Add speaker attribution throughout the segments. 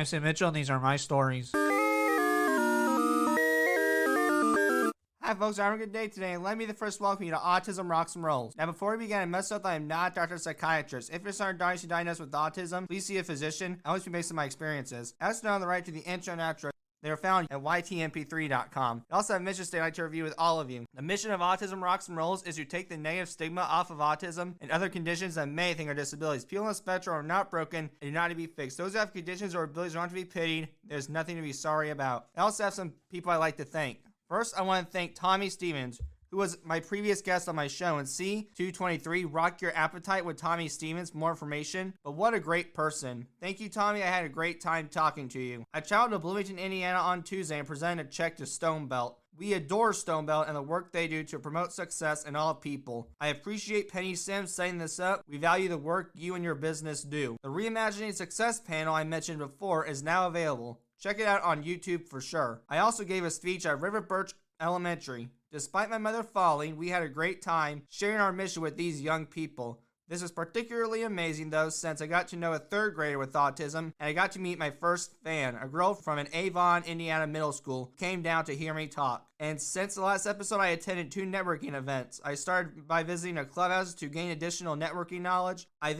Speaker 1: I'm Sam Mitchell, and these are my stories. Hi folks, I'm having a good day today, and let me first welcome you to Autism Rocks and Rolls. Now before we begin, I must note that I am not a doctor or psychiatrist. If you're starting to diagnosed with autism, please see a physician. I always be based on my experiences. As to know the right to the intro and outro, they are found at ytmp3.com. I also have a mission statement I'd like to review with all of you. The mission of Autism Rocks and Rolls is to take the negative stigma off of autism and other conditions that many think are disabilities. People on the spectrum are not broken and do not need to be fixed. Those who have conditions or abilities are not to be pitied. There's nothing to be sorry about. I also have some people I'd like to thank. First, I want to thank Tommy Stevens, who was my previous guest on my show, and C223, Rock Your Appetite with Tommy Stevens, more information. But what a great person. Thank you, Tommy. I had a great time talking to you. I traveled to Bloomington, Indiana on Tuesday and presented a check to Stone Belt. We adore Stone Belt and the work they do to promote success in all people. I appreciate Penny Sims setting this up. We value the work you and your business do. The Reimagining Success panel I mentioned before is now available. Check it out on YouTube for sure. I also gave a speech at River Birch Elementary. Despite my mother falling, we had a great time sharing our mission with these young people. This was particularly amazing though, since I got to know a third grader with autism, and I got to meet my first fan, a girl from an Avon, Indiana middle school, who came down to hear me talk. And since the last episode, I attended 2 networking events. I started by visiting a clubhouse to gain additional networking knowledge. I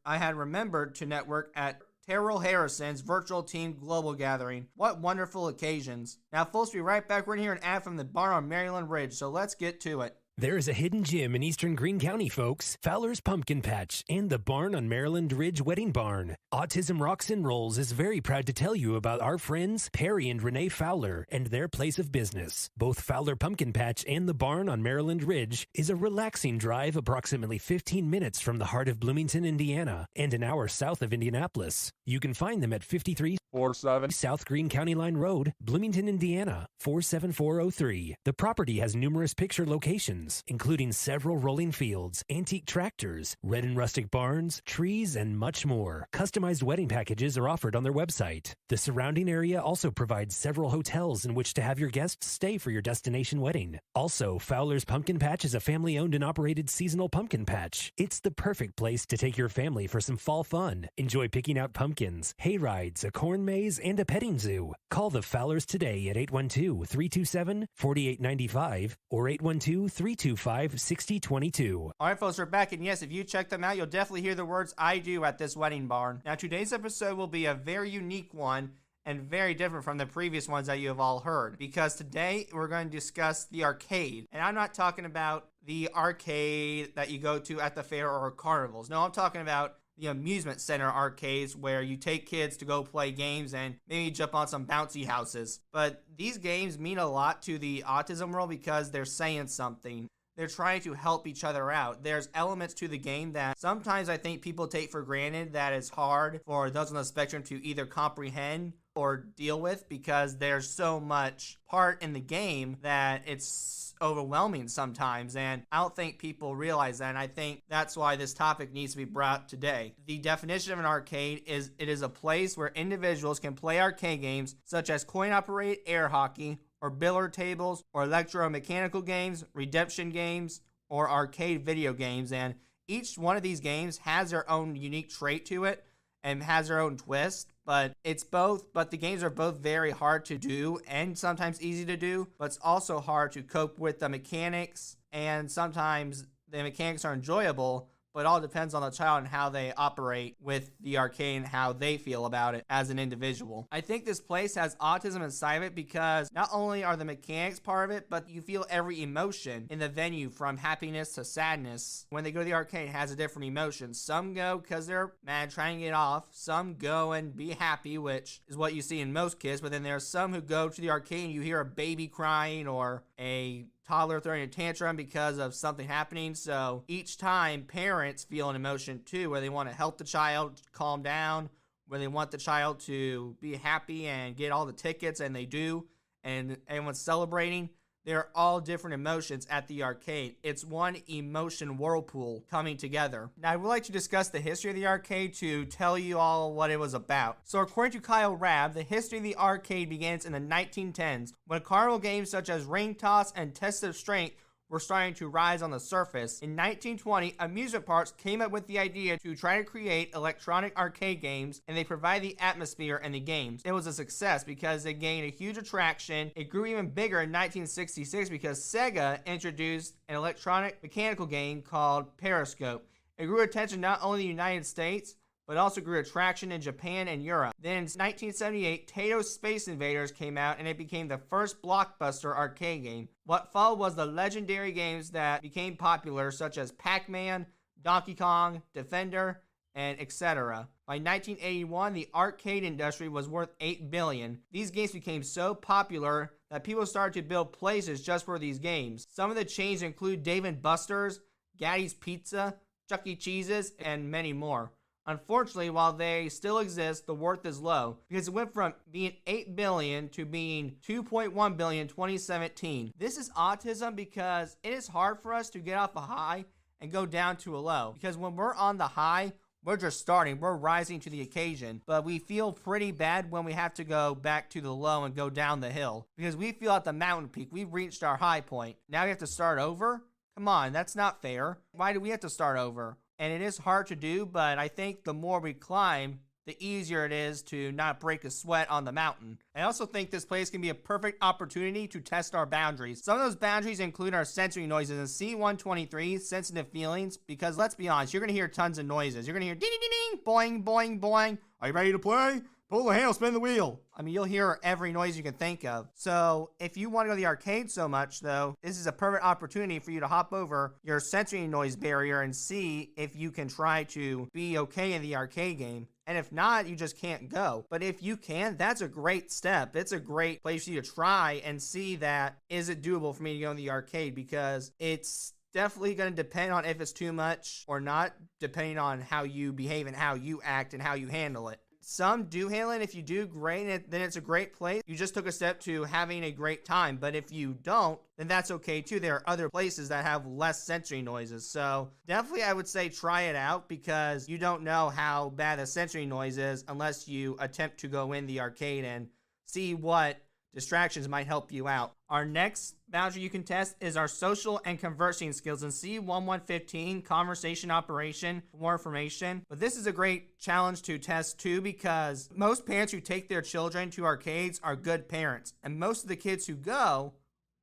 Speaker 1: had remembered to network at Terrell Harrison's virtual team global gathering. What wonderful occasions. Now, folks, we'll be right back. We're going to hear an ad from the barn on Maryland Ridge, so let's get to it.
Speaker 2: There is a hidden gem in eastern Greene County, folks. Fowler's Pumpkin Patch and the barn on Maryland Ridge Wedding Barn. Autism Rocks and Rolls is very proud to tell you about our friends Perry and Renee Fowler and their place of business. Both Fowler Pumpkin Patch and the barn on Maryland Ridge is a relaxing drive approximately 15 minutes from the heart of Bloomington, Indiana, and an hour south of Indianapolis. You can find them at 5347 South Greene County Line Road, Bloomington, Indiana, 47403. The property has numerous picture locations, including several rolling fields, antique tractors, red and rustic barns, trees, and much more. Customized wedding packages are offered on their website. The surrounding area also provides several hotels in which to have your guests stay for your destination wedding. Also, Fowler's Pumpkin Patch is a family-owned and operated seasonal pumpkin patch. It's the perfect place to take your family for some fall fun. Enjoy picking out pumpkins, hay rides, a corn maze, and a petting zoo. Call the Fowlers today at 812-327-4895 or 812-325-6022.
Speaker 1: All right, folks, we're back, and yes, if you check them out, you'll definitely hear the words "I do" at this wedding barn. Now, today's episode will be a very unique one and very different from the previous ones that you have all heard, because today we're going to discuss the arcade. And I'm not talking about the arcade that you go to at the fair or carnivals. No, I'm talking about the amusement center arcades where you take kids to go play games and maybe jump on some bouncy houses. But these games mean a lot to the autism world because they're saying something. They're trying to help each other out. There's elements to the game that sometimes I think people take for granted that is hard for those on the spectrum to either comprehend or deal with, because there's so much part in the game that it's overwhelming sometimes, and I don't think people realize that, and I think that's why this topic needs to be brought today. The definition of an arcade is it is a place where individuals can play arcade games such as coin-operated air hockey, or billiard tables, or electromechanical games, redemption games, or arcade video games, and each one of these games has their own unique trait to it and has their own twist, but the games are both very hard to do and sometimes easy to do, but it's also hard to cope with the mechanics, and sometimes the mechanics are enjoyable, but it all depends on the child and how they operate with the arcade and how they feel about it as an individual. I think this place has autism inside of it because not only are the mechanics part of it, but you feel every emotion in the venue from happiness to sadness. When they go to the arcade, it has a different emotion. Some go because they're mad trying to get off. Some go and be happy, which is what you see in most kids, but then there are some who go to the arcade and you hear a baby crying or a toddler throwing a tantrum because of something happening. So each time parents feel an emotion too, where they want to help the child calm down, where they want the child to be happy and get all the tickets, and they do, and everyone's celebrating. They're all different emotions at the arcade. It's one emotion whirlpool coming together. Now, I would like to discuss the history of the arcade to tell you all what it was about. So according to Kyle Rabb, the history of the arcade begins in the 1910s when carnival games such as ring toss and test of strength were starting to rise on the surface. In 1920, amusement parks came up with the idea to try to create electronic arcade games, and they provide the atmosphere and the games. It was a success because it gained a huge attraction. It grew even bigger in 1966 because Sega introduced an electronic mechanical game called Periscope. It grew attention not only in the United States, but also grew attraction in Japan and Europe. Then in 1978, Taito Space Invaders came out, and it became the first blockbuster arcade game. What followed was the legendary games that became popular, such as Pac-Man, Donkey Kong, Defender, and etc. By 1981, the arcade industry was worth $8 billion. These games became so popular that people started to build places just for these games. Some of the chains include Dave & Buster's, Gaddy's Pizza, Chuck E. Cheese's, and many more. Unfortunately, while they still exist, the worth is low because it went from being $8 billion to being $2.1 billion in 2017. This is autism because it is hard for us to get off a high and go down to a low. Because when we're on the high, we're just starting, we're rising to the occasion, but we feel pretty bad when we have to go back to the low and go down the hill because we feel at the mountain peak, we've reached our high point. Now we have to start over? Come on, that's not fair. Why do we have to start over? And it is hard to do, but I think the more we climb, the easier it is to not break a sweat on the mountain. I also think this place can be a perfect opportunity to test our boundaries. Some of those boundaries include our sensory noises in C123, sensitive feelings, because let's be honest, you're going to hear tons of noises. You're going to hear ding, ding, ding, ding, boing, boing, boing. Are you ready to play? Pull the handle, spin the wheel. I mean, you'll hear every noise you can think of. So if you want to go to the arcade so much, though, this is a perfect opportunity for you to hop over your sensory noise barrier and see if you can try to be okay in the arcade game. And if not, you just can't go. But if you can, that's a great step. It's a great place for you to try and see that, is it doable for me to go in the arcade? Because it's definitely going to depend on if it's too much or not, depending on how you behave and how you act and how you handle it. Some do handle it. If you do, great, then it's a great place. You just took a step to having a great time. But if you don't, then that's okay too. There are other places that have less sensory noises. So definitely I would say try it out because you don't know how bad the sensory noise is unless you attempt to go in the arcade and see what distractions might help you out. Our next boundary you can test is our social and conversing skills in C1115, conversation operation, for more information. But this is a great challenge to test too because most parents who take their children to arcades are good parents. And most of the kids who go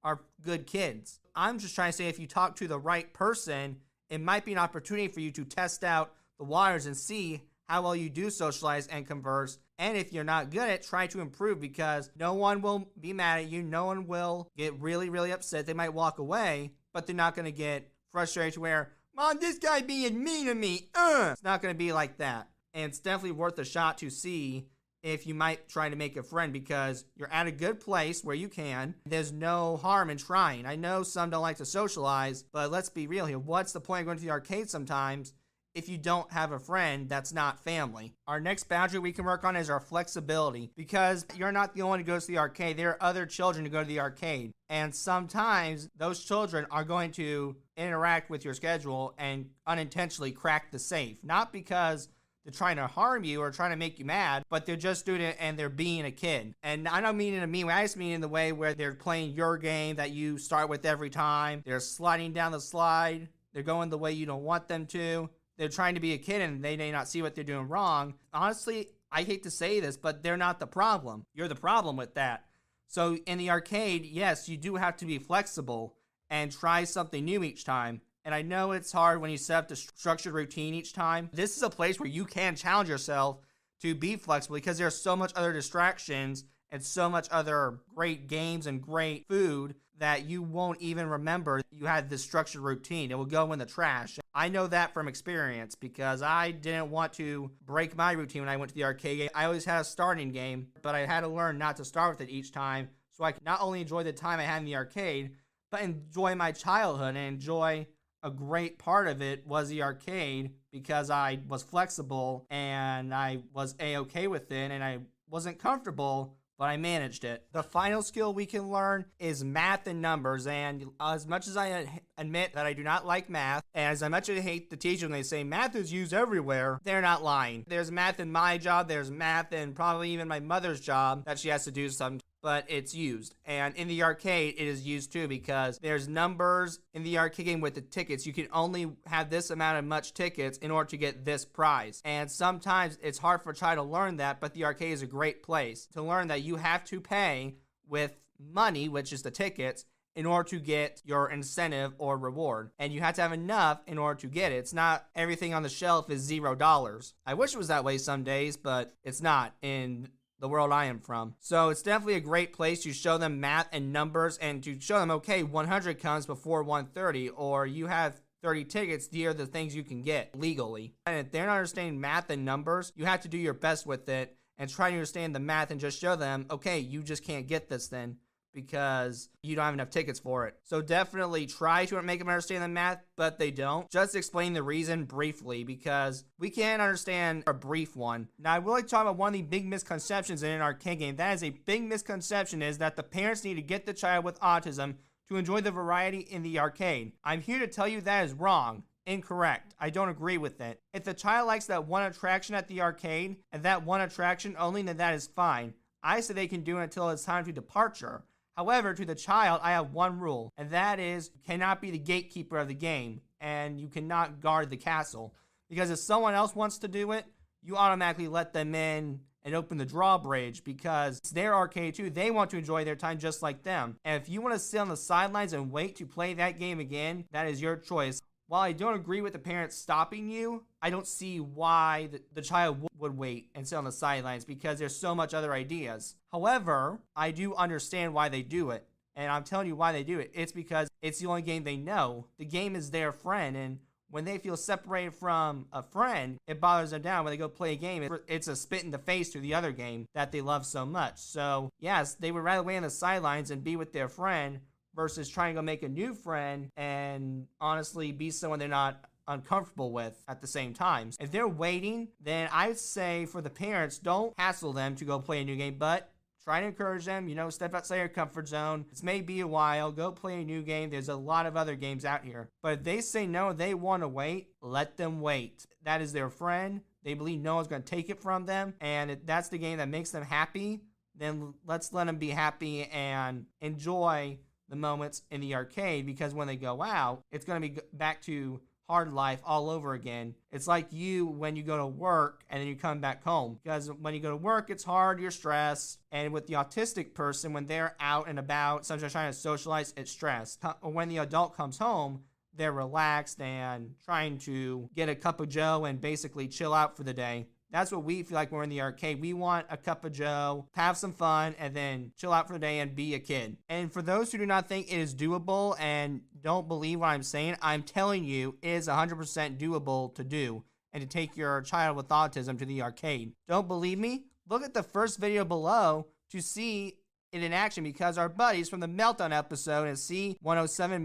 Speaker 1: are good kids. I'm just trying to say if you talk to the right person, it might be an opportunity for you to test out the waters and see how well you do socialize and converse. And if you're not good at it, try to improve because no one will be mad at you. No one will get really, really upset. They might walk away, but they're not going to get frustrated to where, Mom, this guy being mean to me. It's not going to be like that. And it's definitely worth a shot to see if you might try to make a friend because you're at a good place where you can. There's no harm in trying. I know some don't like to socialize, but let's be real here. What's the point of going to the arcade sometimes if you don't have a friend that's not family? Our next boundary we can work on is our flexibility because you're not the only one who goes to the arcade. There are other children who go to the arcade. And sometimes those children are going to interact with your schedule and unintentionally crack the safe. Not because they're trying to harm you or trying to make you mad, but they're just doing it and they're being a kid. And I don't mean in a mean way, I just mean in the way where they're playing your game that you start with every time. They're sliding down the slide. They're going the way you don't want them to. They're trying to be a kid and they may not see what they're doing wrong. Honestly, I hate to say this, but they're not the problem. You're the problem with that. So in the arcade, yes, you do have to be flexible and try something new each time. And I know it's hard when you set up the structured routine each time. This is a place where you can challenge yourself to be flexible because there's so much other distractions and so much other great games and great food that you won't even remember you had this structured routine. It will go in the trash. I know that from experience because I didn't want to break my routine when I went to the arcade game. I always had a starting game, but I had to learn not to start with it each time so I could not only enjoy the time I had in the arcade, but enjoy my childhood and enjoy a great part of it was the arcade because I was flexible and I was A-okay with it and I wasn't comfortable, but I managed it. The final skill we can learn is math and numbers. And as much as I admit that I do not like math, and as much as I hate the teacher when they say math is used everywhere, they're not lying. There's math in my job. There's math in probably even my mother's job that she has to do sometimes. but it's used. And in the arcade, it is used too because there's numbers in the arcade game with the tickets. You can only have this amount of much tickets in order to get this prize. And sometimes it's hard for a child to learn that, but the arcade is a great place to learn that you have to pay with money, which is the tickets, in order to get your incentive or reward. And you have to have enough in order to get it. It's not everything on the shelf is $0. I wish it was that way some days, but it's not in the world I am from. So it's definitely a great place to show them math and numbers and to show them, okay, 100 comes before 130, or you have 30 tickets, these are the things you can get legally. And if they're not understanding math and numbers, you have to do your best with it and try to understand the math and just show them, okay, you just can't get this then, because you don't have enough tickets for it. So definitely try to make them understand the math, but they don't. Just explain the reason briefly, because we can't understand a brief one. Now, I would like to talk about one of the big misconceptions in an arcade game. That is a big misconception, is that the parents need to get the child with autism to enjoy the variety in the arcade. I'm here to tell you that is wrong. Incorrect. I don't agree with it. If the child likes that one attraction at the arcade, and that one attraction only, then that is fine. I say they can do it until it's time to departure. However, to the child, I have one rule, and that is you cannot be the gatekeeper of the game, and you cannot guard the castle. Because if someone else wants to do it, you automatically let them in and open the drawbridge, because it's their arcade too. They want to enjoy their time just like them. And if you want to sit on the sidelines and wait to play that game again, that is your choice. While I don't agree with the parents stopping you, I don't see why the child would wait and sit on the sidelines, because there's so much other ideas. However, I do understand why they do it. And I'm telling you why they do it. It's because it's the only game they know. The game is their friend, and when they feel separated from a friend, it bothers them down. When they go play a game, it's a spit in the face to the other game that they love so much. So yes, they would rather wait on the sidelines and be with their friend versus trying to go make a new friend and honestly be someone they're not uncomfortable with at the same time. If they're waiting, then I'd say for the parents, don't hassle them to go play a new game, but try to encourage them, step outside your comfort zone. This may be a while, go play a new game. There's a lot of other games out here. But if they say no, they want to wait, let them wait. That is their friend. They believe no one's going to take it from them, and if that's the game that makes them happy, then let's let them be happy and enjoy the moments in the arcade, because when they go out, it's going to be back to hard life all over again. It's like you when you go to work and then you come back home, because when you go to work, it's hard, you're stressed. And with the autistic person, when they're out and about, sometimes trying to socialize, it's stress. When the adult comes home, they're relaxed and trying to get a cup of joe and basically chill out for the day. That's what we feel like when we're in the arcade. We want a cup of joe, have some fun, and then chill out for the day and be a kid. And for those who do not think it is doable and don't believe what I'm saying, I'm telling you it is 100% doable to do and to take your child with autism to the arcade. Don't believe me? Look at the first video below to see it in action, because our buddies from the Meltdown episode and C107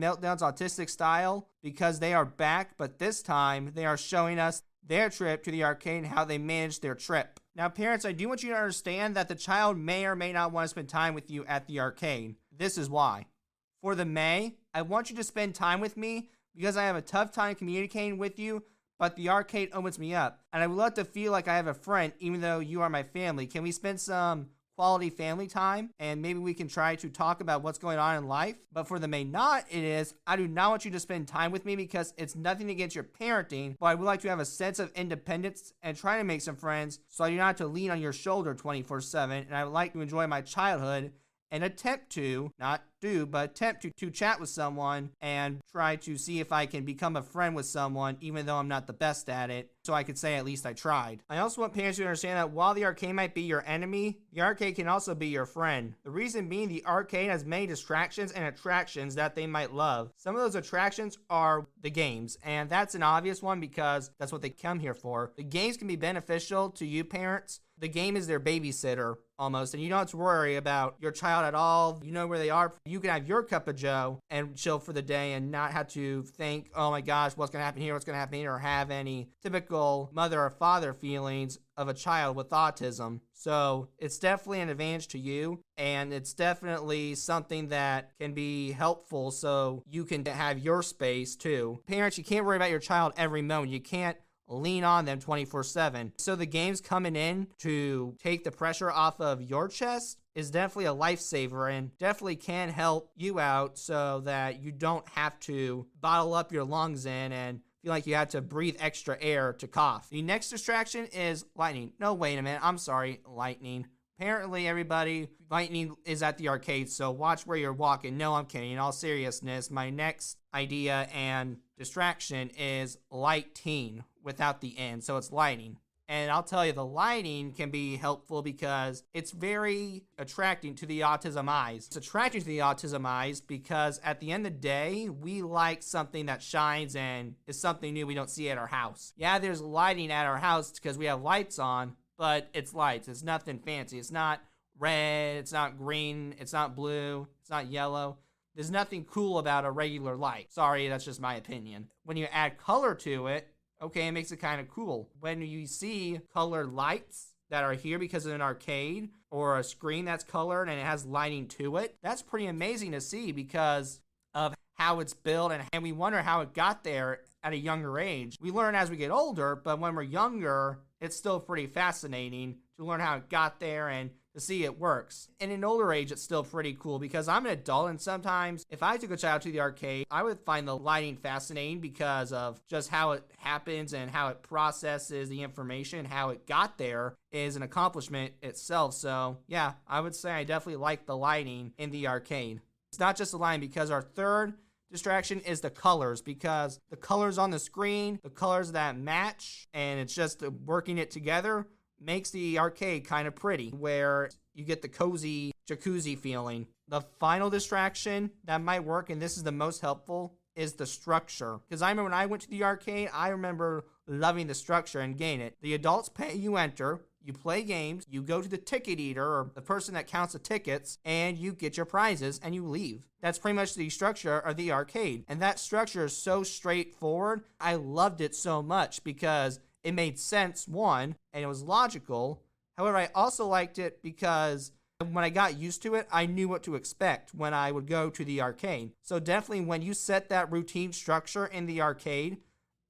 Speaker 1: Meltdown's Autistic Style, because they are back, but this time they are showing us their trip to the arcade and how they managed their trip. Now, parents, I do want you to understand that the child may or may not want to spend time with you at the arcade. This is why. For the May, I want you to spend time with me because I have a tough time communicating with you, but the arcade opens me up. And I would love to feel like I have a friend even though you are my family. Can we spend some quality family time, and maybe we can try to talk about what's going on in life? But for the may not, it is, I do not want you to spend time with me because it's nothing against your parenting, but I would like to have a sense of independence and try to make some friends so I do not have to lean on your shoulder 24/7, and I would like to enjoy my childhood and attempt to, not do, but attempt to chat with someone and try to see if I can become a friend with someone, even though I'm not the best at it, so I could say at least I tried. I also want parents to understand that while the arcade might be your enemy, the arcade can also be your friend. The reason being, the arcade has many distractions and attractions that they might love. Some of those attractions are the games, and that's an obvious one because that's what they come here for. The games can be beneficial to you parents. The game is their babysitter almost, and you don't have to worry about your child at all. You know where they are. You can have your cup of joe and chill for the day and not have to think, oh my gosh, what's going to happen here, what's going to happen here, or have any typical mother or father feelings of a child with autism. So it's definitely an advantage to you, and it's definitely something that can be helpful so you can have your space too. Parents, you can't worry about your child every moment. You can't lean on them 24/7. So the game's coming in to take the pressure off of your chest. is definitely a lifesaver and definitely can help you out so that you don't have to bottle up your lungs in and feel like you have to breathe extra air to cough. The next distraction is lightning. No, wait a minute. I'm sorry, lightning. Apparently, everybody, lightning is at the arcade, so watch where you're walking. No, I'm kidding. In all seriousness, my next idea and distraction is lighting without the N, so it's lighting. And I'll tell you, the lighting can be helpful because it's very attracting to the autism eyes. It's attracting to the autism eyes because at the end of the day, we like something that shines and is something new we don't see at our house. Yeah, there's lighting at our house because we have lights on, but it's lights. It's nothing fancy. It's not red. It's not green. It's not blue. It's not yellow. There's nothing cool about a regular light. Sorry, that's just my opinion. When you add color to it, okay, it makes it kind of cool. When you see colored lights that are here because of an arcade or a screen that's colored and it has lighting to it, that's pretty amazing to see because of how it's built, and we wonder how it got there at a younger age. We learn as we get older, but when we're younger, it's still pretty fascinating to learn how it got there and to see it works. In an older age, it's still pretty cool because I'm an adult, and sometimes if I took a child to the arcade, I would find the lighting fascinating because of just how it happens and how it processes the information. How it got there is an accomplishment itself. So yeah, I would say I definitely like the lighting in the arcade. It's not just the lighting, because our third distraction is the colors, because the colors on the screen, the colors that match, and it's just working it together makes the arcade kind of pretty, where you get the cozy jacuzzi feeling. The final distraction that might work, and this is the most helpful, is the structure. Because I remember when I went to the arcade, I remember loving the structure and getting it. The adults pay, you enter, you play games, you go to the ticket eater or the person that counts the tickets, and you get your prizes and you leave. That's pretty much the structure of the arcade. And that structure is so straightforward. I loved it so much because it made sense, one, and it was logical. However, I also liked it because when I got used to it, I knew what to expect when I would go to the arcade. So definitely when you set that routine structure in the arcade,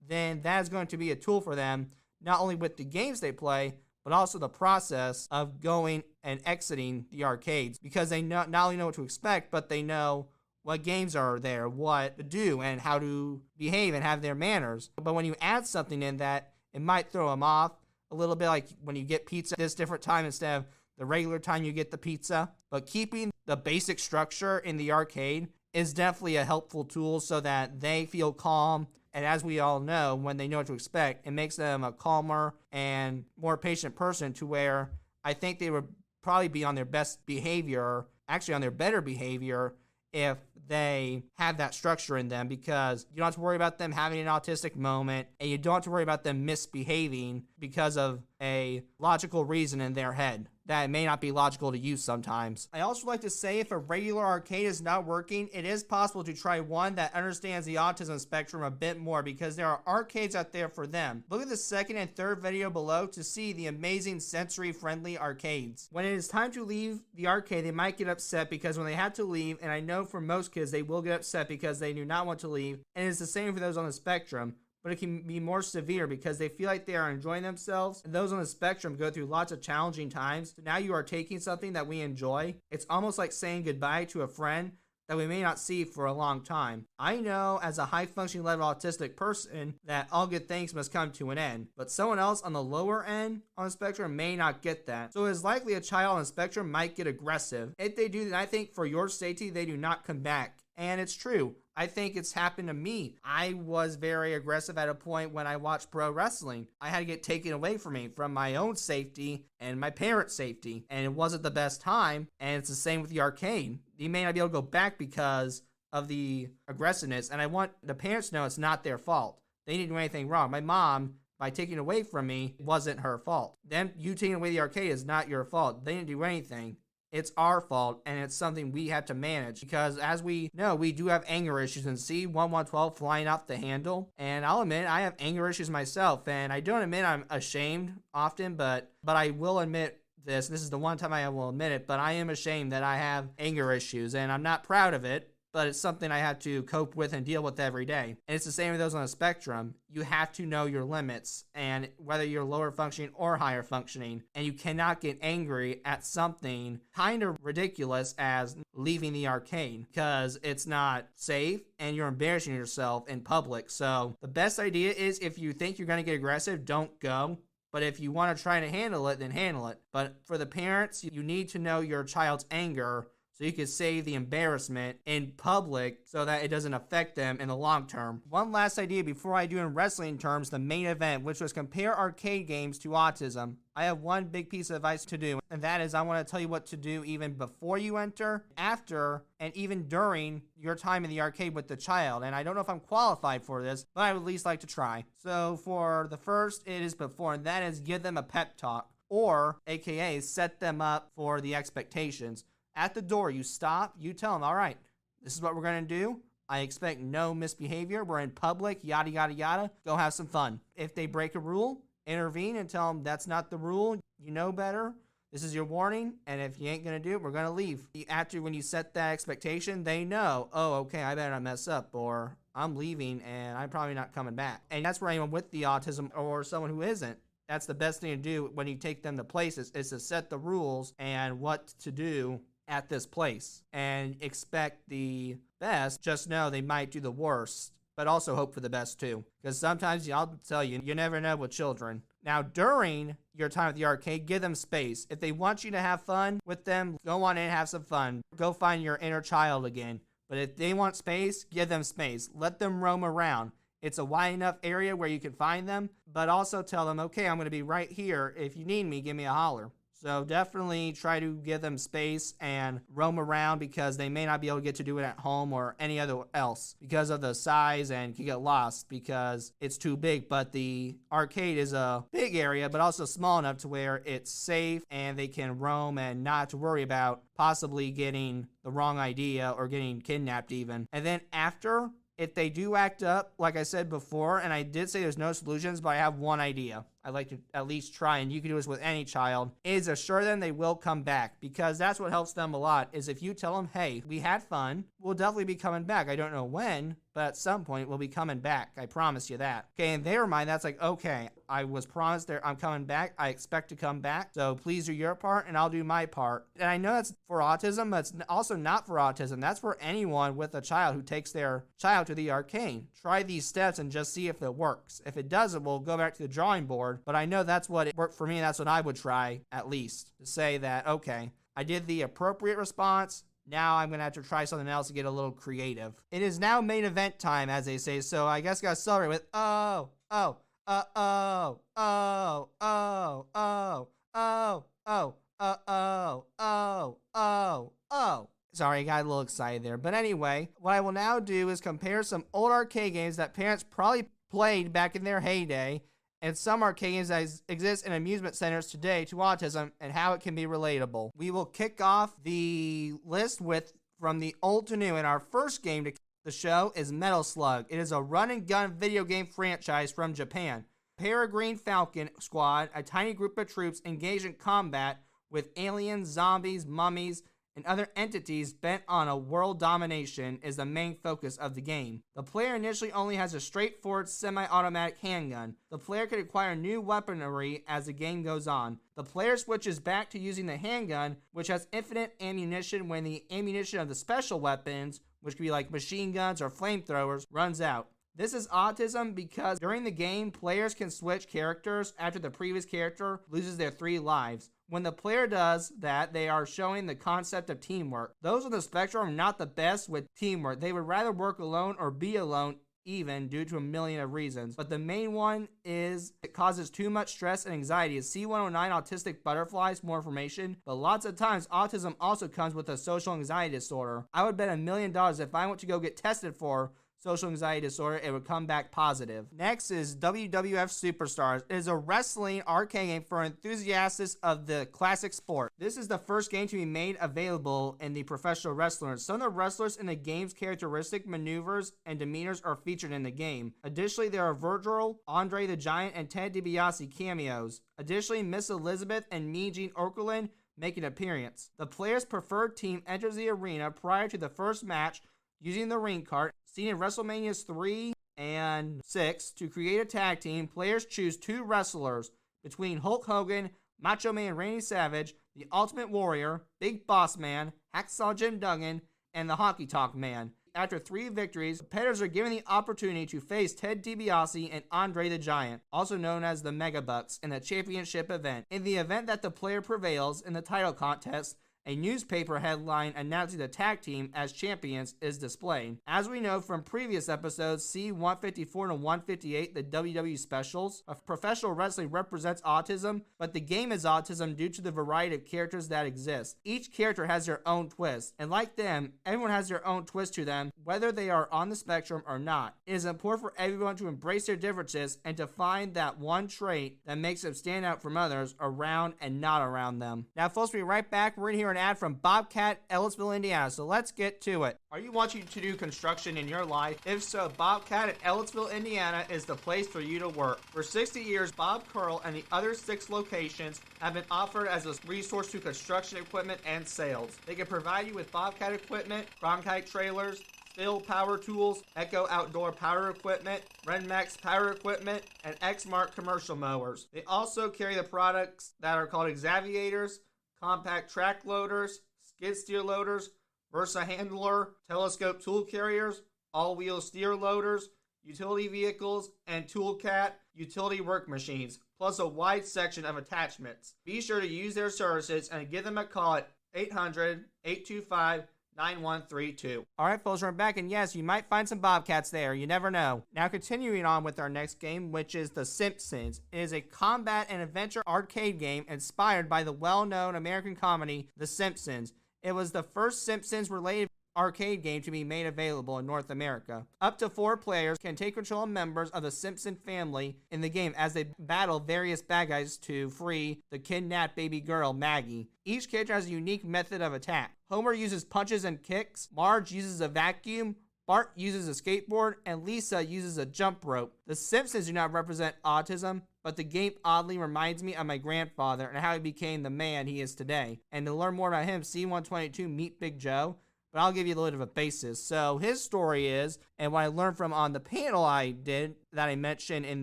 Speaker 1: then that is going to be a tool for them, not only with the games they play, but also the process of going and exiting the arcades, because they not only know what to expect, but they know what games are there, what to do, and how to behave and have their manners. But when you add something in that, it might throw them off a little bit, like when you get pizza this different time instead of the regular time you get the pizza. But keeping the basic structure in the arcade is definitely a helpful tool so that they feel calm. And as we all know, when they know what to expect, it makes them a calmer and more patient person, to where I think they would probably be on their best behavior, actually on their better behavior, if they have that structure in them, because you don't have to worry about them having an autistic moment, and you don't have to worry about them misbehaving because of a logical reason in their head that may not be logical to you sometimes. I also like to say, if a regular arcade is not working, it is possible to try one that understands the autism spectrum a bit more, because there are arcades out there for them. Look at the second and third video below to see the amazing sensory-friendly arcades. When it is time to leave the arcade, they might get upset because when they have to leave, and I know for most kids they will get upset because they do not want to leave, and it's the same for those on the spectrum, but it can be more severe because they feel like they are enjoying themselves, and those on the spectrum go through lots of challenging times. So now you are taking something that we enjoy. It's almost like saying goodbye to a friend that we may not see for a long time. I know as a high-functioning level autistic person that all good things must come to an end, but someone else on the lower end on the spectrum may not get that. So it is likely a child on the spectrum might get aggressive. If they do, then I think for your safety, they do not come back. And it's true. I think it's happened to me. I was very aggressive at a point when I watched pro wrestling. I had to get taken away from me, from my own safety and my parents' safety. And it wasn't the best time. And it's the same with the arcade. You may not be able to go back because of the aggressiveness. And I want the parents to know it's not their fault. They didn't do anything wrong. My mom, by taking away from me, wasn't her fault. Them, you taking away the arcade is not your fault. They didn't do anything. It's our fault, and it's something we have to manage, because as we know, we do have anger issues, and see 1112 flying off the handle. And I'll admit, I have anger issues myself, and I don't admit I'm ashamed often, but I will admit this. This is the one time I will admit it, but I am ashamed that I have anger issues, and I'm not proud of it, but it's something I have to cope with and deal with every day. And it's the same with those on the spectrum. You have to know your limits, and whether you're lower functioning or higher functioning, and you cannot get angry at something kind of ridiculous as leaving the arcade, because it's not safe and you're embarrassing yourself in public. So the best idea is, if you think you're going to get aggressive, don't go. But if you want to try to handle it, then handle it. But for the parents, you need to know your child's anger so you can save the embarrassment in public so that it doesn't affect them in the long term. One last idea before I do in wrestling terms, the main event, which was compare arcade games to autism. I have one big piece of advice to do, and that is I want to tell you what to do even before you enter, after, and even during your time in the arcade with the child. And I don't know if I'm qualified for this, but I would at least like to try. So for the first, it is before, and that is give them a pep talk, or AKA set them up for the expectations. At the door, you stop, you tell them, all right, this is what we're going to do. I expect no misbehavior. We're in public, yada, yada, yada. Go have some fun. If they break a rule, intervene and tell them that's not the rule. You know better. This is your warning. And if you ain't going to do it, we're going to leave. After, when you set that expectation, they know, oh, okay, I better not mess up, or I'm leaving and I'm probably not coming back. And that's where anyone with the autism or someone who isn't, that's the best thing to do when you take them to places, is to set the rules and what to do at this place, and expect the best. Just know they might do the worst, but also hope for the best too, because sometimes, I'll tell you, you never know with children. Now, during your time at the arcade, give them space. If they want you to have fun with them, go on in and have some fun. Go find your inner child again. But if they want space, give them space. Let them roam around. It's a wide enough area where you can find them, but also tell them, okay, I'm going to be right here. If you need me, give me a holler. So definitely try to give them space and roam around, because they may not be able to get to do it at home or any other else because of the size, and can get lost because it's too big. But the arcade is a big area, but also small enough to where it's safe and they can roam and not have to worry about possibly getting the wrong idea or getting kidnapped even. And then after, if they do act up, like I said before, and I did say there's no solutions, but I have one idea I'd like to at least try, and you can do this with any child, is assure them they will come back, because that's what helps them a lot, is if you tell them, hey, we had fun, we'll definitely be coming back. I don't know when, but at some point we'll be coming back. I promise you that. Okay, in their mind, that's like, okay, I was promised I'm coming back. I expect to come back. So please do your part and I'll do my part. And I know that's for autism, but it's also not for autism. That's for anyone with a child who takes their child to the arcade. Try these steps and just see if it works. If it doesn't, we'll go back to the drawing board. But I know that's what it worked for me, and that's what I would try, at least, to say that, okay, I did the appropriate response. Now I'm going to have to try something else to get a little creative. It is now main event time, as they say, so I guess I got to celebrate with, oh, oh, oh, oh, oh, oh, oh, oh, oh, oh, oh, oh, oh. Sorry, I got a little excited there. But anyway, what I will now do is compare some old arcade games that parents probably played back in their heyday, and some arcade games that exist in amusement centers today to autism, and how it can be relatable. We will kick off the list with from the old to new, and our first game to kick the show is Metal Slug. It is a run-and-gun video game franchise from Japan. Peregrine Falcon Squad, a tiny group of troops engaged in combat with aliens, zombies, mummies, and other entities bent on a world domination, is the main focus of the game. The player initially only has a straightforward semi-automatic handgun. The player can acquire new weaponry as the game goes on. The player switches back to using the handgun, which has infinite ammunition when the ammunition of the special weapons, which could be like machine guns or flamethrowers, runs out. This is autism because during the game, players can switch characters after the previous character loses their 3 lives. When the player does that, they are showing the concept of teamwork. Those on the spectrum are not the best with teamwork. They would rather work alone or be alone even, due to a million of reasons. But the main one is it causes too much stress and anxiety. C109 autistic butterflies, more information. But lots of times, autism also comes with a social anxiety disorder. I would bet $1 million if I went to go get tested for social anxiety disorder, it would come back positive. Next is WWF Superstars. It is a wrestling arcade game for enthusiasts of the classic sport. This is the first game to be made available in the professional wrestlers. Some of the wrestlers in the game's characteristic maneuvers and demeanors are featured in the game. Additionally, there are Virgil, Andre the Giant, and Ted DiBiase cameos. Additionally, Miss Elizabeth and Mean Gene Okerlund make an appearance. The player's preferred team enters the arena prior to the first match using the ring cart seen in WrestleManias 3 and 6 to create a tag team. Players choose 2 wrestlers between Hulk Hogan, Macho Man Randy Savage, the Ultimate Warrior, Big Boss Man, Hacksaw Jim Duggan, and the Honky Tonk Man. After 3 victories, competitors are given the opportunity to face Ted DiBiase and Andre the Giant, also known as the Megabucks, in the championship event. In the event that the player prevails in the title contest, a newspaper headline announcing the tag team as champions is displayed. As we know from previous episodes, see 154 to 158, the WWE specials. Professional wrestling represents autism, but the game is autism due to the variety of characters that exist. Each character has their own twist, and like them, everyone has their own twist to them, whether they are on the spectrum or not. It is important for everyone to embrace their differences and to find that one trait that makes them stand out from others around and not around them. Now, folks, we'll be right back. We're going to hear an ad from Bobcat, Ellisville, Indiana. So let's get to it. Are you wanting to do construction in your life? If so, Bobcat at Ellisville, Indiana is the place for you to work. For 60 years, Bob Curl and the other 6 locations have been offered as a resource to construction equipment and sales. They can provide you with Bobcat equipment, Cronkite trailers, Phil power tools, Echo outdoor power equipment, Renmax power equipment, and Exmark commercial mowers. They also carry the products that are called Exaviators, compact track loaders, skid steer loaders, Versa handler, telescope tool carriers, all-wheel steer loaders, utility vehicles, and Toolcat utility work machines, plus a wide section of attachments. Be sure to use their services and give them a call at 800-825-9132. Alright, folks, we're back, and yes, you might find some Bobcats there. You never know. Now, continuing on with our next game, which is The Simpsons. It is a combat and adventure arcade game inspired by the well-known American comedy The Simpsons. It was the first Simpsons-related arcade game to be made available in North America. Up to 4 players can take control of members of the Simpson family in the game as they battle various bad guys to free the kidnapped baby girl, Maggie. Each character has a unique method of attack. Homer uses punches and kicks, Marge uses a vacuum, Bart uses a skateboard, and Lisa uses a jump rope. The Simpsons do not represent autism, but the game oddly reminds me of my grandfather and how he became the man he is today. And to learn more about him, see 122 Meet Big Joe. But I'll give you a little bit of a basis. So his story is, and what I learned from on the panel I did, that I mentioned in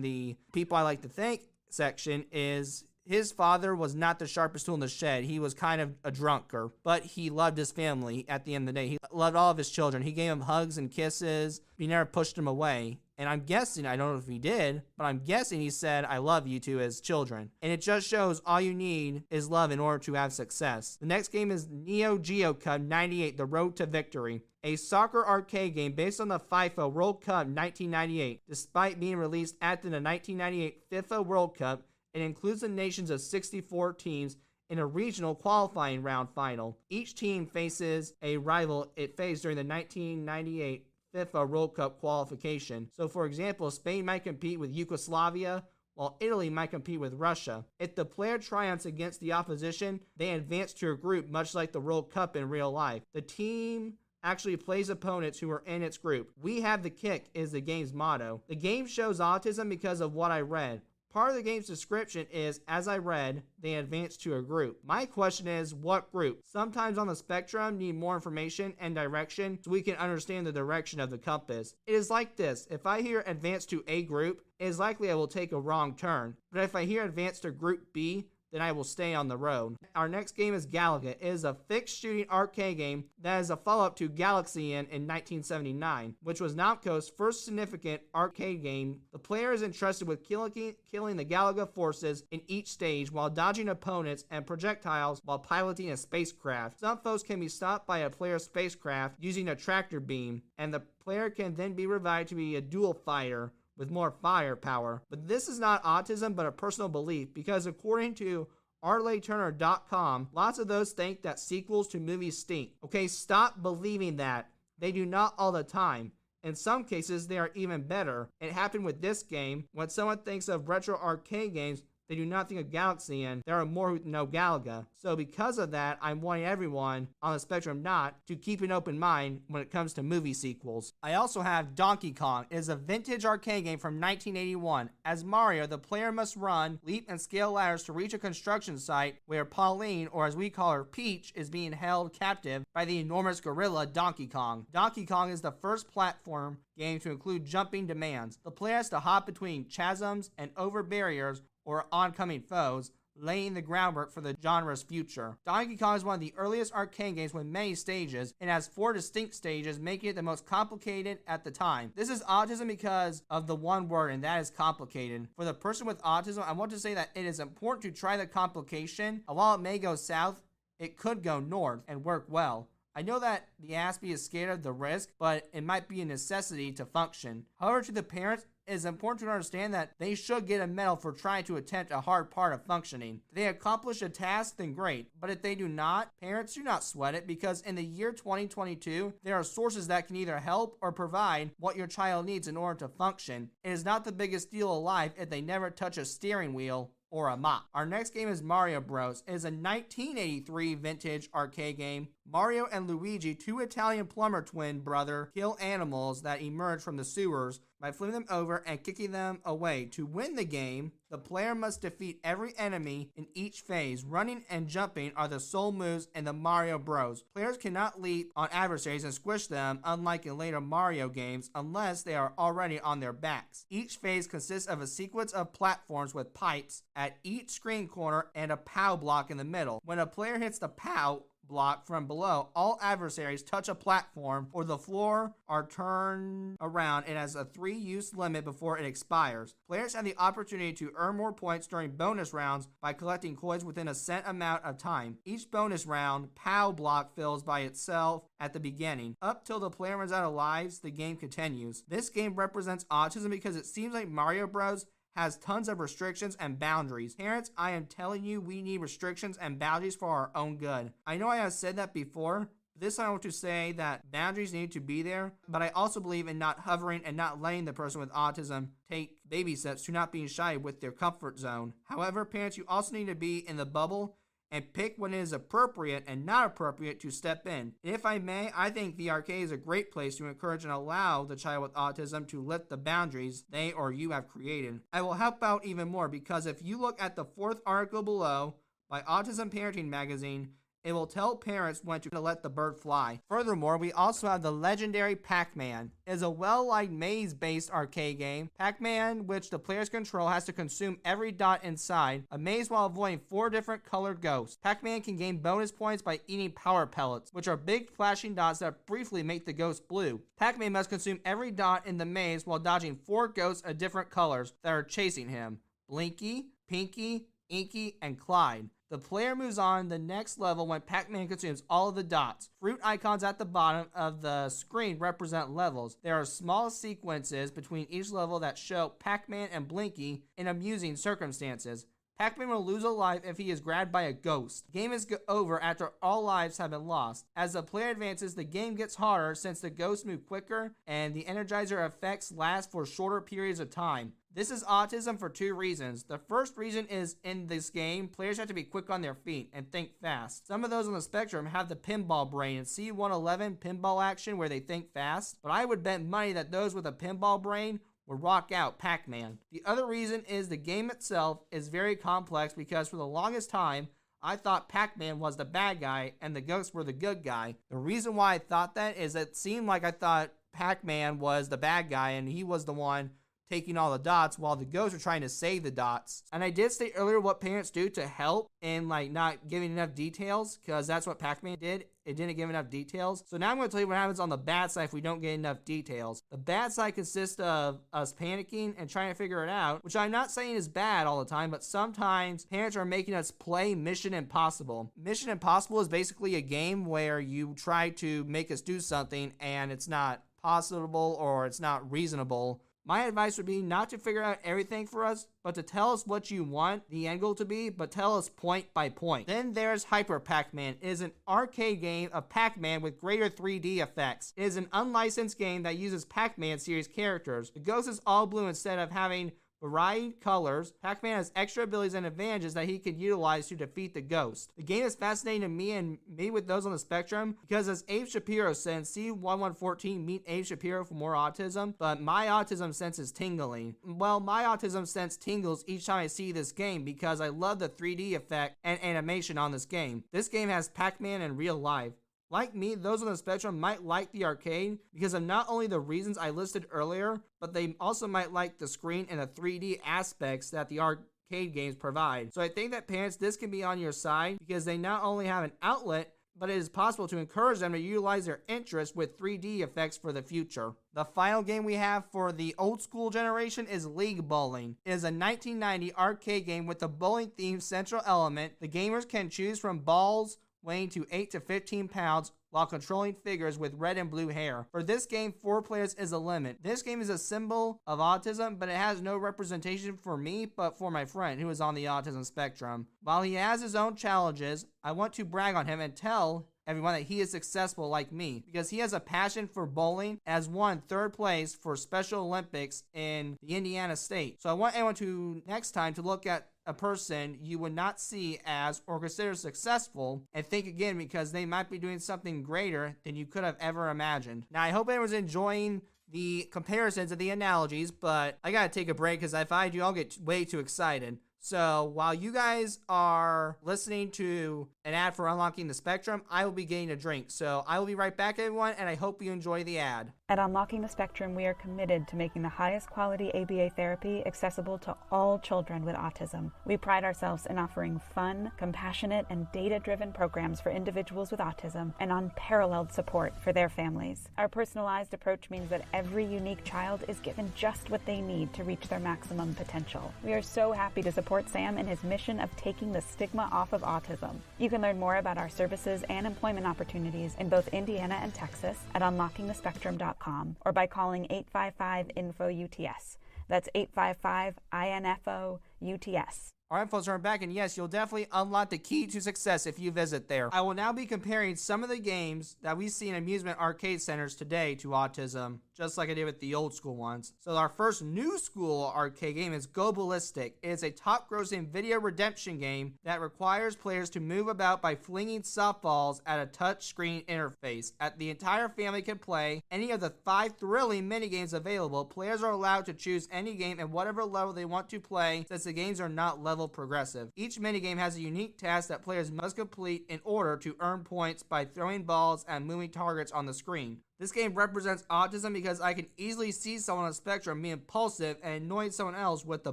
Speaker 1: the People I Like to Thank section, is his father was not the sharpest tool in the shed. He was kind of a drunker, but he loved his family at the end of the day. He loved all of his children. He gave them hugs and kisses. He never pushed them away. And I'm guessing, I don't know if he did, but I'm guessing he said, I love you to his children. And it just shows all you need is love in order to have success. The next game is Neo Geo Cup 98, The Road to Victory, a soccer arcade game based on the FIFA World Cup 1998. Despite being released after the 1998 FIFA World Cup, it includes the nations of 64 teams in a regional qualifying round final. Each team faces a rival it faced during the 1998 FIFA World Cup qualification. So, for example, Spain might compete with Yugoslavia, while Italy might compete with Russia. If the player triumphs against the opposition, they advance to a group, much like the World Cup in real life. The team actually plays opponents who are in its group. We have the kick is the game's motto. The game shows autism because of what I read. Part of the game's description is, as I read, they advance to a group. My question is, what group? Sometimes on the spectrum need more information and direction so we can understand the direction of the compass. It is like this. If I hear advance to a group, it is likely I will take a wrong turn. But if I hear advance to group B, then I will stay on the road. Our next game is Galaga. It is a fixed shooting arcade game that is a follow-up to Galaxian in 1979, which was Namco's first significant arcade game. The player is entrusted with killing the Galaga forces in each stage while dodging opponents and projectiles while piloting a spacecraft. Some foes can be stopped by a player's spacecraft using a tractor beam, and the player can then be revived to be a dual fighter with more firepower. But this is not autism, but a personal belief, because according to arlayturner.com, lots of those think that sequels to movies stink. Okay, stop believing that. They do not all the time. In some cases, they are even better. It happened with this game. When someone thinks of retro arcade games, they do not think of Galaxy, and there are more who know Galaga. So because of that, I'm wanting everyone on the spectrum not to keep an open mind when it comes to movie sequels. I also have Donkey Kong. It is a vintage arcade game from 1981. As Mario, the player must run, leap, and scale ladders to reach a construction site where Pauline, or as we call her, Peach, is being held captive by the enormous gorilla Donkey Kong. Donkey Kong is the first platform game to include jumping demands. The player has to hop between chasms and over barriers or oncoming foes, laying the groundwork for the genre's future. Donkey Kong is one of the earliest arcade games with many stages and has 4 distinct stages, making it the most complicated at the time. This is autism because of the one word, and that is complicated. For the person with autism, I want to say that it is important to try the complication, and while it may go south, it could go north and work well. I know that the Aspie is scared of the risk, but it might be a necessity to function. However, to the parents, it is important to understand that they should get a medal for trying to attempt a hard part of functioning. If they accomplish a task, then great. But if they do not, parents, do not sweat it, because in the year 2022, there are sources that can either help or provide what your child needs in order to function. It is not the biggest deal alive if they never touch a steering wheel or a mop. Our next game is Mario Bros. It is a 1983 vintage arcade game. Mario and Luigi, 2 Italian plumber twin brother, kill animals that emerge from the sewers by flipping them over and kicking them away. To win the game, the player must defeat every enemy in each phase. Running and jumping are the sole moves in the Mario Bros. Players cannot leap on adversaries and squish them, unlike in later Mario games, unless they are already on their backs. Each phase consists of a sequence of platforms with pipes at each screen corner and a POW block in the middle. When a player hits the POW block from below, all adversaries touch a platform or the floor are turned around. It has a 3-use limit before it expires. Players have the opportunity to earn more points during bonus rounds by collecting coins within a set amount of time. Each bonus round, POW block fills by itself at the beginning. Up till the player runs out of lives, the game continues. This game represents autism because it seems like Mario Bros. Has tons of restrictions and boundaries. Parents, I am telling you, we need restrictions and boundaries for our own good. I know I have said that before. This I want to say that boundaries need to be there, but I also believe in not hovering and not letting the person with autism take baby steps to not being shy with their comfort zone. However, parents, you also need to be in the bubble and pick when it is appropriate and not appropriate to step in. If I may, I think the arcade is a great place to encourage and allow the child with autism to lift the boundaries they or you have created. I will help out even more, because if you look at the 4th article below by Autism Parenting Magazine, it will tell parents when to let the bird fly. Furthermore, we also have the legendary Pac-Man. It is a well-liked maze-based arcade game. Pac-Man, which the players control, has to consume every dot inside a maze while avoiding 4 different colored ghosts. Pac-Man can gain bonus points by eating power pellets, which are big flashing dots that briefly make the ghost blue. Pac-Man must consume every dot in the maze while dodging 4 ghosts of different colors that are chasing him: Blinky, Pinky, Inky, and Clyde. The player moves on the next level when Pac-Man consumes all of the dots. Fruit icons at the bottom of the screen represent levels. There are small sequences between each level that show Pac-Man and Blinky in amusing circumstances. Pac-Man will lose a life if he is grabbed by a ghost. The game is over after all lives have been lost. As the player advances, the game gets harder since the ghosts move quicker and the Energizer effects last for shorter periods of time. This is autism for 2 reasons. The first reason is, in this game, players have to be quick on their feet and think fast. Some of those on the spectrum have the pinball brain and C111 pinball action where they think fast, but I would bet money that those with a pinball brain would rock out Pac-Man. The other reason is the game itself is very complex, because for the longest time, I thought Pac-Man was the bad guy and the ghosts were the good guy. The reason why I thought that is it seemed like I thought Pac-Man was the bad guy and he was the one taking all the dots while the ghosts are trying to save the dots. And I did state earlier what parents do to help in not giving enough details, because that's what Pac-Man did. It didn't give enough details. So now I'm going to tell you what happens on the bad side if we don't get enough details. The bad side consists of us panicking and trying to figure it out, which I'm not saying is bad all the time, but sometimes parents are making us play Mission Impossible. Mission Impossible is basically a game where you try to make us do something and it's not possible or it's not reasonable. My advice would be not to figure out everything for us, but to tell us what you want the end goal to be, but tell us point by point. Then there's Hyper Pac-Man. It is an arcade game of Pac-Man with greater 3D effects. It is an unlicensed game that uses Pac-Man series characters. The ghost is all blue instead of having varied colors, Pac-Man has extra abilities and advantages that he could utilize to defeat the ghost. The game is fascinating to me and maybe with those on the spectrum because as Abe Shapiro said, C1114 meet Abe Shapiro for more autism, but my autism sense is tingling. Well, my autism sense tingles each time I see this game because I love the 3D effect and animation on this game. This game has Pac-Man in real life. Like me, those on the spectrum might like the arcade because of not only the reasons I listed earlier, but they also might like the screen and the 3D aspects that the arcade games provide. So I think that parents, this can be on your side because they not only have an outlet, but it is possible to encourage them to utilize their interest with 3D effects for the future. The final game we have for the old school generation is League Bowling. It is a 1990 arcade game with a bowling themed central element. The gamers can choose from balls weighing to 8 to 15 pounds while controlling figures with red and blue hair. For this game, 4 players is a limit. This game is a symbol of autism, but it has no representation for me, but for my friend who is on the autism spectrum. While he has his own challenges, I want to brag on him and tell everyone that he is successful like me because he has a passion for bowling, as won 3rd place for Special Olympics in the Indiana state. So I want anyone to next time to look at a person you would not see as or consider successful and think again because they might be doing something greater than you could have ever imagined. Now I hope everyone's enjoying the comparisons and the analogies, but I gotta take a break because if I do I'll get way too excited. So while you guys are listening to an ad for Unlocking the Spectrum, I will be getting a drink. So I will be right back, everyone, and I hope you enjoy the ad.
Speaker 3: At Unlocking the Spectrum, we are committed to making the highest quality ABA therapy accessible to all children with autism. We pride ourselves in offering fun, compassionate, and data-driven programs for individuals with autism and unparalleled support for their families. Our personalized approach means that every unique child is given just what they need to reach their maximum potential. We are so happy to support Sam in his mission of taking the stigma off of autism. You can learn more about our services and employment opportunities in both Indiana and Texas at unlockingthespectrum.com or by calling 855-INFO-UTS. That's 855-INFO-UTS.
Speaker 1: Alright folks, we're back, and yes, you'll definitely unlock the key to success if you visit there. I will now be comparing some of the games that we see in amusement arcade centers today to autism, just like I did with the old school ones. So our first new school arcade game is Go Ballistic. It is a top-grossing video redemption game that requires players to move about by flinging softballs at a touch-screen interface. The entire family can play any of the 5 thrilling minigames available. Players are allowed to choose any game and whatever level they want to play, since the games are not level progressive. Each minigame has a unique task that players must complete in order to earn points by throwing balls and moving targets on the screen. This game represents autism because I can easily see someone on the spectrum being impulsive and annoying someone else with the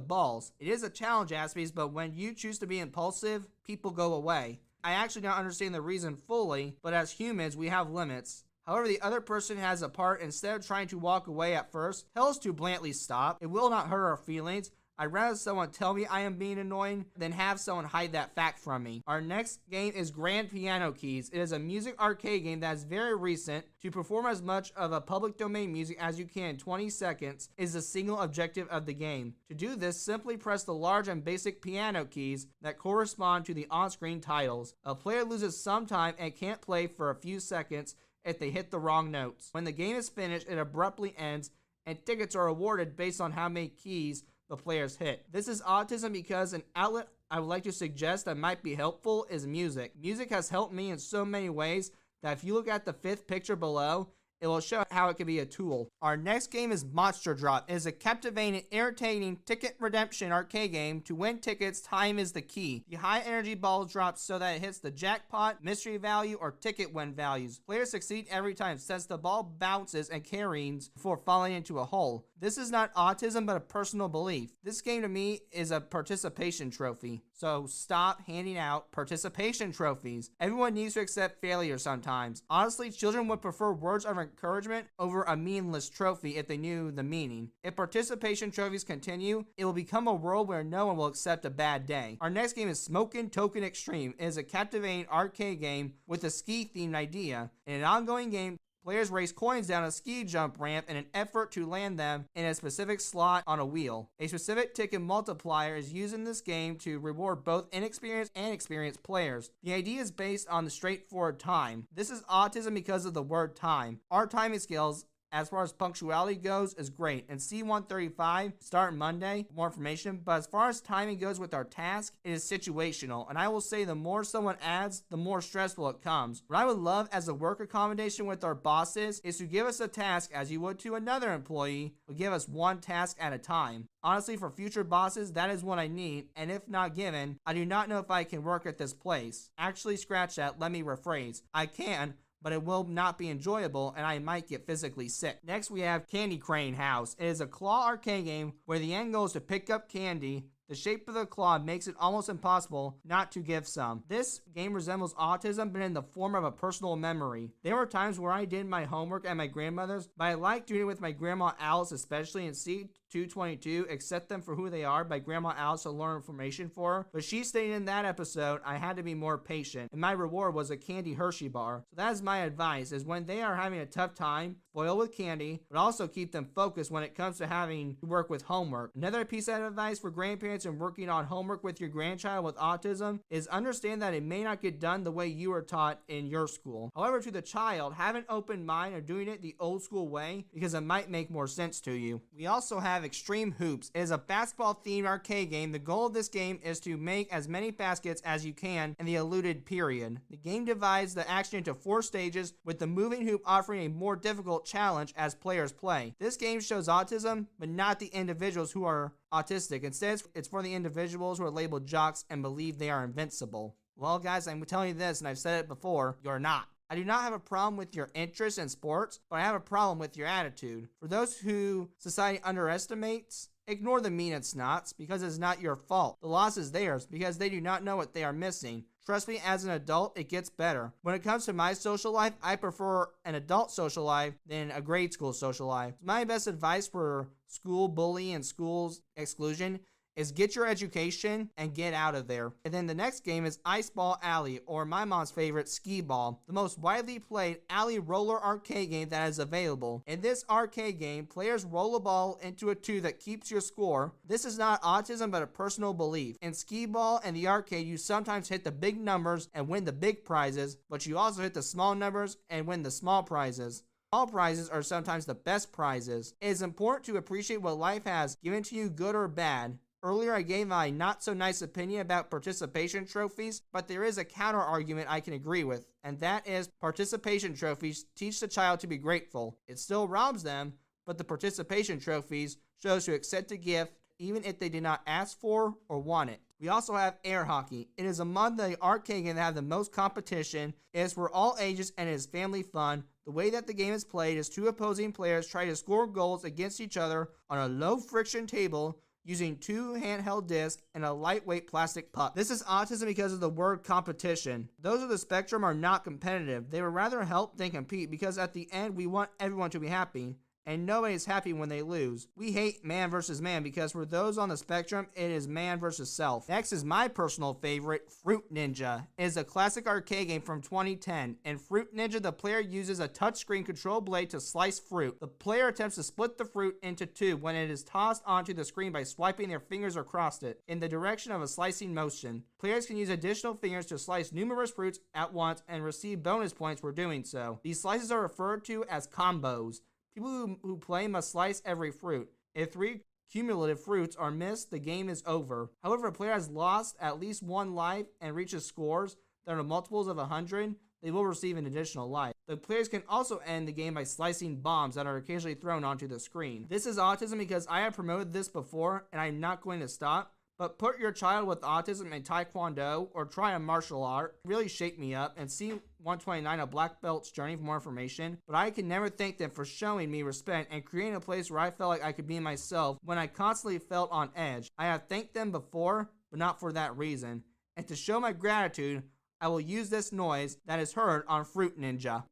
Speaker 1: balls. It is a challenge aspect, but when you choose to be impulsive, people go away. I actually don't understand the reason fully, but as humans, we have limits. However, the other person has a part. Instead of trying to walk away at first, tell us to bluntly stop. It will not hurt our feelings. I'd rather someone tell me I am being annoying than have someone hide that fact from me. Our next game is Grand Piano Keys. It is a music arcade game that is very recent. To perform as much of a public domain music as you can in 20 seconds is the single objective of the game. To do this, simply press the large and basic piano keys that correspond to the on-screen titles. A player loses some time and can't play for a few seconds if they hit the wrong notes. When the game is finished, it abruptly ends and tickets are awarded based on how many keys the players hit. This is autism because an outlet I would like to suggest that might be helpful is music. Music has helped me in so many ways that if you look at the 5th picture below, it will show how it can be a tool. Our next game is Monster Drop. It is a captivating, entertaining ticket redemption arcade game. To win tickets, time is the key. The high energy ball drops so that it hits the jackpot, mystery value, or ticket win values. Players succeed every time since the ball bounces and carries before falling into a hole. This is not autism, but a personal belief. This game to me is a participation trophy. So stop handing out participation trophies. Everyone needs to accept failure sometimes. Honestly, children would prefer words of encouragement over a meaningless trophy if they knew the meaning. If participation trophies continue, it will become a world where no one will accept a bad day. Our next game is Smokin' Token Extreme. It is a captivating arcade game with a ski-themed idea. In an ongoing game, players race coins down a ski jump ramp in an effort to land them in a specific slot on a wheel. A specific ticket multiplier is used in this game to reward both inexperienced and experienced players. The idea is based on the straightforward time. This is autism because of the word time. Our timing skills as far as punctuality goes, is great. And C-135, start Monday, more information. But as far as timing goes with our task, it is situational. And I will say the more someone adds, the more stressful it comes. What I would love as a work accommodation with our bosses is to give us a task as you would to another employee, but give us one task at a time. Honestly, for future bosses, that is what I need, and if not given, I do not know if I can work at this place. Actually, scratch that, let me rephrase. I can, but it will not be enjoyable, and I might get physically sick. Next, we have Candy Crane House. It is a claw arcade game where the end goal is to pick up candy. The shape of the claw makes it almost impossible not to give some. This game resembles autism, but in the form of a personal memory. There were times where I did my homework at my grandmother's, but I liked doing it with my grandma Alice, especially in C-222, Accept Them for Who They Are by Grandma Alice to learn information for her. But she stated in that episode, I had to be more patient, and my reward was a candy Hershey bar. So that is my advice, is when they are having a tough time, spoil with candy, but also keep them focused when it comes to having to work with homework. Another piece of advice for grandparents and working on homework with your grandchild with autism is understand that it may not get done the way you were taught in your school. However, to the child, have an open mind of doing it the old school way because it might make more sense to you. We also have Extreme Hoops. It is a basketball themed arcade game. The goal of this game is to make as many baskets as you can in the allotted period. The game divides the action into 4 stages, with the moving hoop offering a more difficult challenge as players play. This game shows autism, but not the individuals who are autistic. Instead, it's for the individuals who are labeled jocks and believe they are invincible. Well, guys, I'm telling you this, and I've said it before, you're not. I do not have a problem with your interest in sports, but I have a problem with your attitude. For those who society underestimates, ignore the mean and snots because it's not your fault. The loss is theirs because they do not know what they are missing. Trust me, as an adult, it gets better. When it comes to my social life, I prefer an adult social life than a grade school social life. My best advice for school bullying and school's exclusion is get your education and get out of there. And then the next game is Ice Ball Alley, or my mom's favorite, Skee Ball, the most widely played alley roller arcade game that is available. In this arcade game, players roll a ball into a tube that keeps your score. This is not autism, but a personal belief. In Skee Ball and the arcade, you sometimes hit the big numbers and win the big prizes, but you also hit the small numbers and win the small prizes. Small prizes are sometimes the best prizes. It is important to appreciate what life has given to you, good or bad. Earlier, I gave my not-so-nice opinion about participation trophies, but there is a counter-argument I can agree with, and that is participation trophies teach the child to be grateful. It still robs them, but the participation trophies shows to accept a gift even if they did not ask for or want it. We also have air hockey. It is among the arcade games that have the most competition. It is for all ages and it is family fun. The way that the game is played is 2 opposing players try to score goals against each other on a low-friction table using 2 handheld discs and a lightweight plastic puck. This is autism because of the word competition. Those of the spectrum are not competitive. They would rather help than compete because at the end we want everyone to be happy. And nobody is happy when they lose. We hate man versus man because for those on the spectrum, it is man versus self. Next is my personal favorite, Fruit Ninja. It is a classic arcade game from 2010. In Fruit Ninja, the player uses a touchscreen control blade to slice fruit. The player attempts to split the fruit into 2 when it is tossed onto the screen by swiping their fingers across it in the direction of a slicing motion. Players can use additional fingers to slice numerous fruits at once and receive bonus points for doing so. These slices are referred to as combos. People who play must slice every fruit. If 3 cumulative fruits are missed, the game is over. However, if a player has lost at least 1 life and reaches scores that are multiples of 100, they will receive an additional life. The players can also end the game by slicing bombs that are occasionally thrown onto the screen. This is autism because I have promoted this before and I'm not going to stop. But put your child with autism in Taekwondo or try a martial art. It really shaped me up. And see 129, a black belt's journey for more information. But I can never thank them for showing me respect and creating a place where I felt like I could be myself when I constantly felt on edge. I have thanked them before, but not for that reason. And to show my gratitude, I will use this noise that is heard on Fruit Ninja.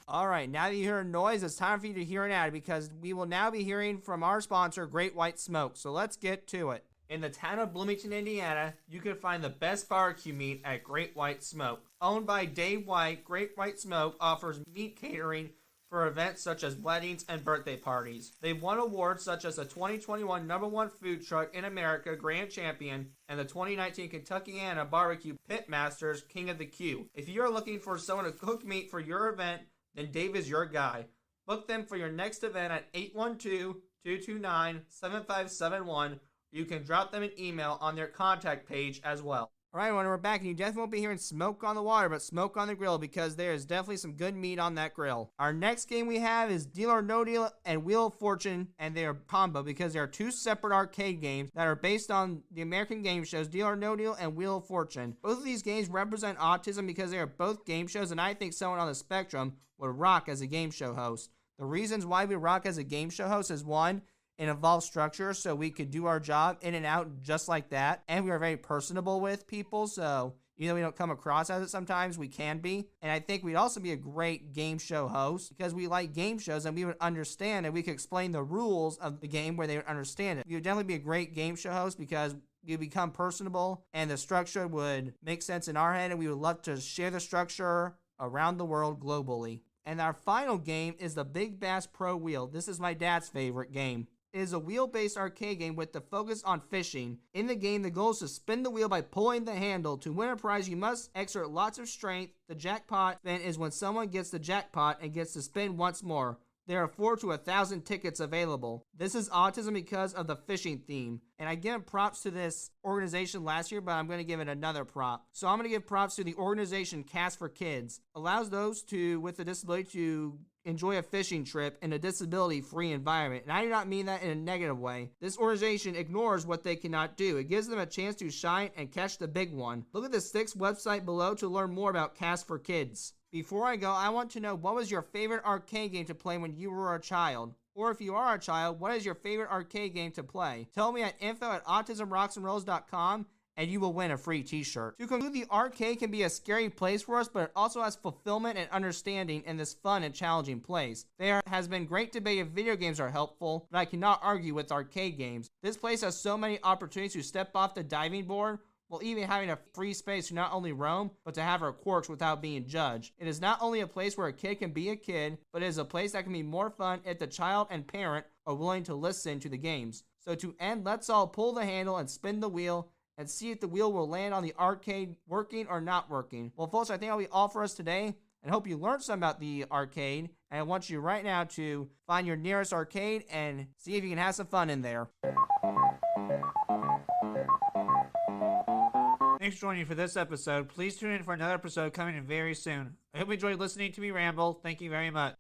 Speaker 1: Alright, now that you heard noise, it's time for you to hear an ad because we will now be hearing from our sponsor, Great White Smoke. So let's get to it. In the town of Bloomington, Indiana, you can find the best barbecue meat at Great White Smoke. Owned by Dave White, Great White Smoke offers meat catering for events such as weddings and birthday parties. They've won awards such as the 2021 #1 food truck in America Grand Champion and the 2019 Kentuckiana Barbecue Pitmasters King of the Q. If you are looking for someone to cook meat for your event, then Dave is your guy. Book them for your next event at 812-229-7571. You can drop them an email on their contact page as well. Alright, everyone, we're back, and you definitely won't be hearing smoke on the water, but smoke on the grill, because there is definitely some good meat on that grill. Our next game we have is Deal or No Deal and Wheel of Fortune, and they are combo because they are two separate arcade games that are based on the American game shows Deal or No Deal and Wheel of Fortune. Both of these games represent autism because they are both game shows, and I think someone on the spectrum would rock as a game show host. The reasons why we rock as a game show host is, one, it involves structure, so we could do our job in and out just like that. And we are very personable with people, so even though we don't come across as it sometimes, we can be. And I think we'd also be a great game show host because we like game shows and we would understand and we could explain the rules of the game where they would understand it. You would definitely be a great game show host because you become personable and the structure would make sense in our head, and we would love to share the structure around the world globally. And our final game is the Big Bass Pro Wheel. This is my dad's favorite game. It is a wheel-based arcade game with the focus on fishing. In the game, the goal is to spin the wheel by pulling the handle. To win a prize, you must exert lots of strength. The jackpot spin is when someone gets the jackpot and gets to spin once more. There are 4 to 1,000 tickets available. This is autism because of the fishing theme. And I give props to this organization last year, but I'm going to give it another prop. So I'm going to give props to the organization Cast for Kids. Allows those with a disability to enjoy a fishing trip in a disability-free environment. And I do not mean that in a negative way. This organization ignores what they cannot do. It gives them a chance to shine and catch the big one. Look at the Sticks website below to learn more about Cast for Kids. Before I go, I want to know, what was your favorite arcade game to play when you were a child? Or if you are a child, what is your favorite arcade game to play? Tell me at info@autismrocksandrolls.com and you will win a free t-shirt. To conclude, the arcade can be a scary place for us, but it also has fulfillment and understanding in this fun and challenging place. There has been great debate if video games are helpful, but I cannot argue with arcade games. This place has so many opportunities to step off the diving board, while even having a free space to not only roam, but to have our quirks without being judged. It is not only a place where a kid can be a kid, but it is a place that can be more fun if the child and parent are willing to listen to the games. So to end, let's all pull the handle and spin the wheel and see if the wheel will land on the arcade working or not working. Well, folks, I think that'll be all for us today, and hope you learned some about the arcade. And I want you right now to find your nearest arcade and see if you can have some fun in there. Thanks for joining me for this episode. Please tune in for another episode coming in very soon. I hope you enjoyed listening to me ramble. Thank you very much.